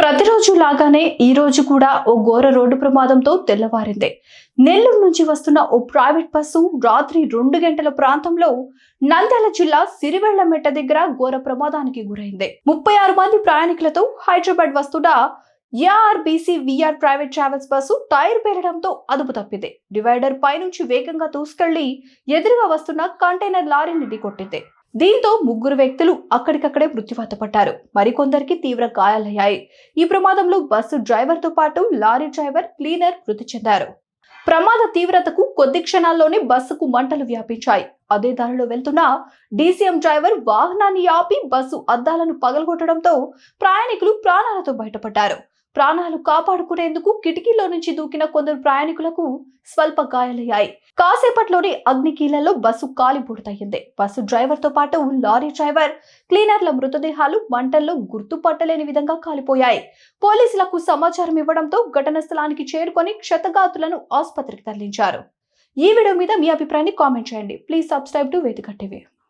ప్రతిరోజు లాగానే ఈ రోజు కూడా ఓ ఘోర రోడ్డు ప్రమాదంతో తెల్లవారింది. నెల్లూరు నుంచి వస్తున్న ఓ ప్రైవేట్ బస్సు రాత్రి 2 గంటల ప్రాంతంలో నంద్యాల జిల్లా సిరివెళ్లమెట్ట దగ్గర ఘోర ప్రమాదానికి గురైంది. 36 మంది ప్రయాణికులతో హైదరాబాద్ వస్తున్న ARBC VR private travels bus tyre పేలడంతో అదుపు తప్పింది. డివైడర్ పైనుంచి వేగంగా దూసుకెళ్లి ఎదురుగా వస్తున్న కంటైనర్ లారీని ఢీకొట్టింది. దీంతో 3 వ్యక్తులు అక్కడికక్కడే మృత్యువాత పడ్డారు. మరికొందరికి తీవ్ర గాయాలయ్యాయి. ఈ ప్రమాదంలో బస్సు డ్రైవర్ తో పాటు లారీ డ్రైవర్, క్లీనర్ మృతి చెందారు. ప్రమాద తీవ్రతకు కొద్ది క్షణాల్లోనే బస్సుకు మంటలు వ్యాపించాయి. అదే దారిలో వెళ్తున్న డీసీఎం డ్రైవర్ వాహనాన్ని ఆపి బస్సు అద్దాలను పగలగొట్టడంతో ప్రయాణికులు ప్రాణాలతో బయటపడ్డారు. ప్రాణాలు కాపాడుకునేందుకు కిటికీలో నుంచి దూకిన కొందరు ప్రయాణికులకు స్వల్ప గాయాలయ్యాయి. కాసేపట్లోనే అగ్నికీలలో బస్సు కాలిబూడిదయ్యింది. బస్సు డ్రైవర్ తో పాటు లారీ డ్రైవర్, క్లీనర్ల మృతదేహాలు మంటల్లో గుర్తుపట్టలేని విధంగా కాలిపోయాయి. పోలీసులకు సమాచారం ఇవ్వడంతో ఘటన స్థలానికి చేరుకొని క్షతగాతులను ఆసుపత్రికి తరలించారు. ఈ వీడియో మీద మీ అభిప్రాయాన్ని కామెంట్ చేయండి. ప్లీజ్ సబ్స్క్రైబ్ టు వేదిక టీవీ.